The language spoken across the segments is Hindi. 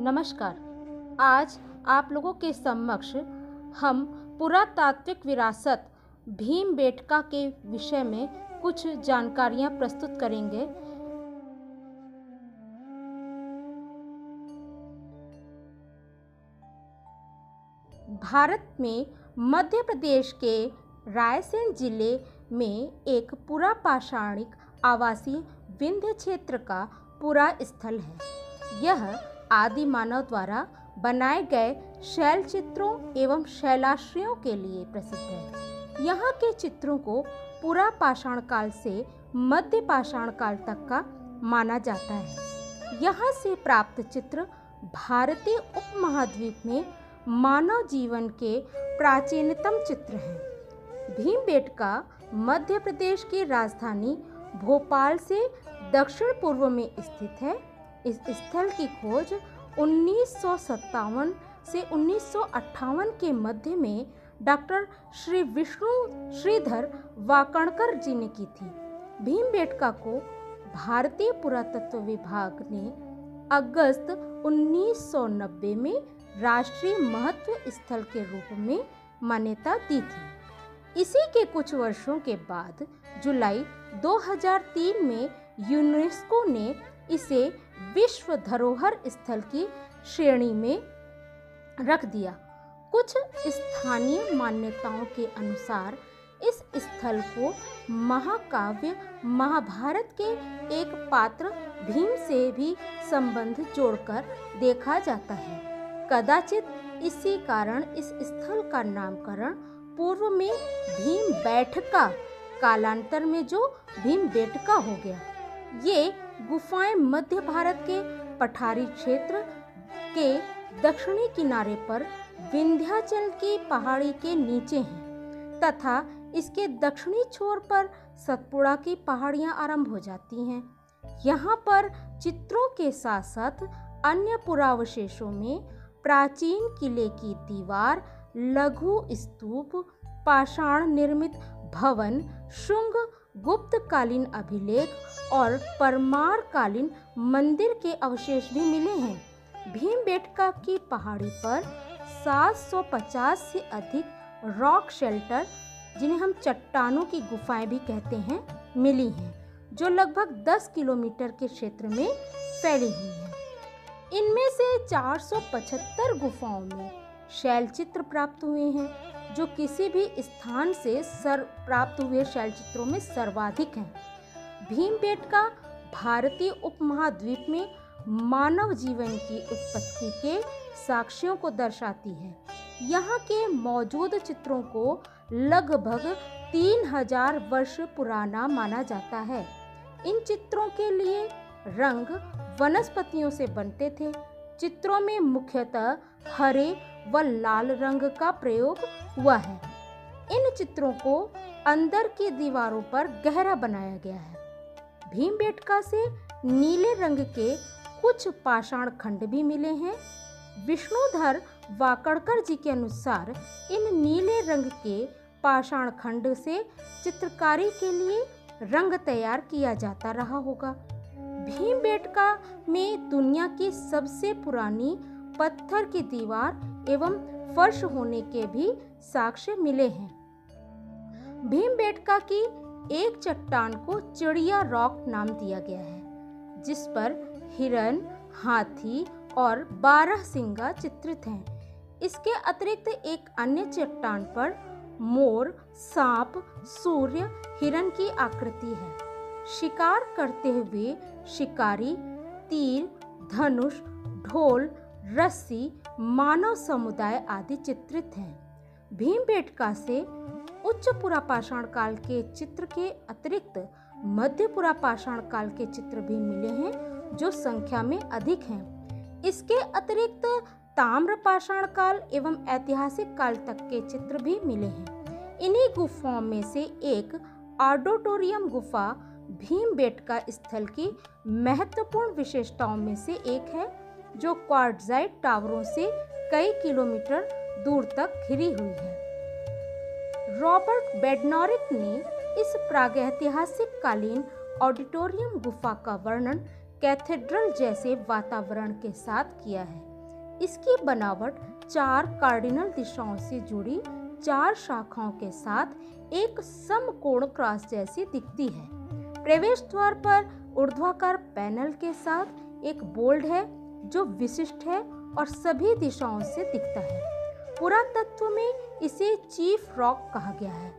नमस्कार। आज आप लोगों के समक्ष हम पुरातात्विक विरासत भीमबेटका के विषय में कुछ जानकारियां प्रस्तुत करेंगे। भारत में मध्य प्रदेश के रायसेन जिले में एक पुरापाषाणिक आवासीय विंध्य क्षेत्र का पुरा स्थल है। यह आदि मानव द्वारा बनाए गए शैल चित्रों एवं शैलाश्रयों के लिए प्रसिद्ध है। यहाँ के चित्रों को पुरापाषाण काल से मध्य पाषाण काल तक का माना जाता है। यहाँ से प्राप्त चित्र भारतीय उपमहाद्वीप में मानव जीवन के प्राचीनतम चित्र हैं। भीमबेटका मध्य प्रदेश की राजधानी भोपाल से दक्षिण पूर्व में स्थित है। इस स्थल की खोज 1957 से 1958 के मध्य में डॉक्टर श्री विष्णु श्रीधर वाकणकर जी ने की थी। भीमबेटका को भारतीय पुरातत्व विभाग ने अगस्त 1990 में राष्ट्रीय महत्व स्थल के रूप में मान्यता दी थी। इसी के कुछ वर्षों के बाद जुलाई 2003 में यूनेस्को ने इसे विश्व धरोहर स्थल की श्रेणी में रख दिया। कुछ स्थानीय मान्यताओं के अनुसार इस स्थल को महाकाव्य महाभारत के एक पात्र भीम से भी संबंध जोड़कर देखा जाता है। कदाचित इसी कारण इस स्थल का नामकरण पूर्व में भीमबेटका, कालांतर में जो भीमबेटका हो गया। ये गुफाएं मध्य भारत के पठारी क्षेत्र के दक्षिणी किनारे पर विंध्याचल की पहाड़ी के नीचे हैं तथा इसके दक्षिणी छोर पर सतपुड़ा की पहाड़ियां आरंभ हो जाती हैं। यहाँ पर चित्रों के साथ साथ अन्य पुरावशेषों में प्राचीन किले की दीवार, लघु स्तूप, पाषाण निर्मित भवन, शुंग गुप्तकालीन अभिलेख और परमार कालीन मंदिर के अवशेष भी मिले हैं। भीमबेटका की पहाड़ी पर 750 से अधिक रॉक शेल्टर, जिन्हें हम चट्टानों की गुफाएं भी कहते हैं, मिली हैं, जो लगभग 10 किलोमीटर के क्षेत्र में फैली हुई हैं। इनमें से 475 गुफाओं में शैल चित्र प्राप्त हुए हैं, जो किसी भी स्थान से प्राप्त हुए शैल चित्रों में सर्वाधिक हैं। भीमबेटका भारतीय उपमहाद्वीप में मानव जीवन की उत्पत्ति के साक्ष्यों को दर्शाती है। यहाँ के मौजूद चित्रों को लगभग 3000 वर्ष पुराना माना जाता है। इन चित्रों के लिए रंग वनस्पतियों से बनते थे। चित्रों में मुख्यतः हरे व लाल रंग का प्रयोग हुआ है। इन चित्रों को अंदर की दीवारों पर गहरा बनाया गया है। भीमबेटका से नीले रंग के कुछ पाषाण खंड भी मिले हैं। विष्णुधर वाकणकर जी के अनुसार इन नीले रंग के पाषाण खंड से चित्रकारी के लिए रंग तैयार किया जाता रहा होगा। भीमबेटका में दुनिया की सबसे पुरानी पत्थर की दीवार एवं फर्श होने के भी साक्ष्य मिले हैं। भीमबेटका की एक चट्टान को चिड़िया रॉक नाम दिया गया है, जिस पर हिरन, हाथी और 12 सिंगा चित्रित हैं। इसके अतिरिक्त एक अन्य चट्टान पर मोर, सांप, सूर्य, हिरन की आकृति है। शिकार करते हुए शिकारी तीर, धनुष, ढोल, रस्सी, मानव समुदाय आदि चित्रित हैं। भीमबेटका से उच्च पुरापाषाण काल के चित्र के अतिरिक्त मध्य पुरापाषाण काल के चित्र भी मिले हैं, जो संख्या में अधिक हैं। इसके अतिरिक्त ताम्रपाषाण काल एवं ऐतिहासिक काल तक के चित्र भी मिले हैं। इन्हीं गुफाओं में से एक ऑडिटोरियम गुफा भीमबेटका स्थल की महत्वपूर्ण विशेषताओं में से एक है, जो क्वार्ट्जाइट टावरों से कई किलोमीटर दूर तक घिरी हुई है। रॉबर्ट बेडनॉरिक ने इस प्रागैतिहासिक कालीन ऑडिटोरियम गुफा का वर्णन कैथेड्रल जैसे वातावरण के साथ किया है। इसकी बनावट 4 कार्डिनल दिशाओं से जुड़ी 4 शाखाओं के साथ एक समकोण क्रॉस जैसी दिखती है। प्रवेश द्वार पर ऊर्ध्वाधर पैनल के साथ एक बोल्ट है जो विशिष्ट है और सभी दिशाओं से दिखता है। पुरातत्व में इसे चीफ रॉक कहा गया है।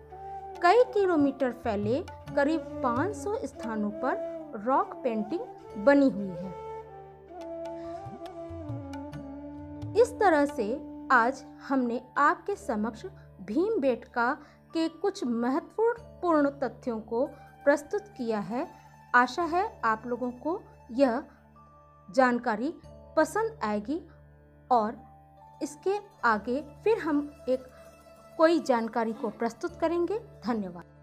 कई किलोमीटर फैले करीब 500 स्थानों पर रॉक पेंटिंग बनी हुई है। इस तरह से आज हमने आपके समक्ष भीमबेटका के कुछ महत्वपूर्ण तथ्यों को प्रस्तुत किया है। आशा है आप लोगों को यह जानकारी पसंद आएगी और इसके आगे फिर हम कोई जानकारी को प्रस्तुत करेंगे। धन्यवाद।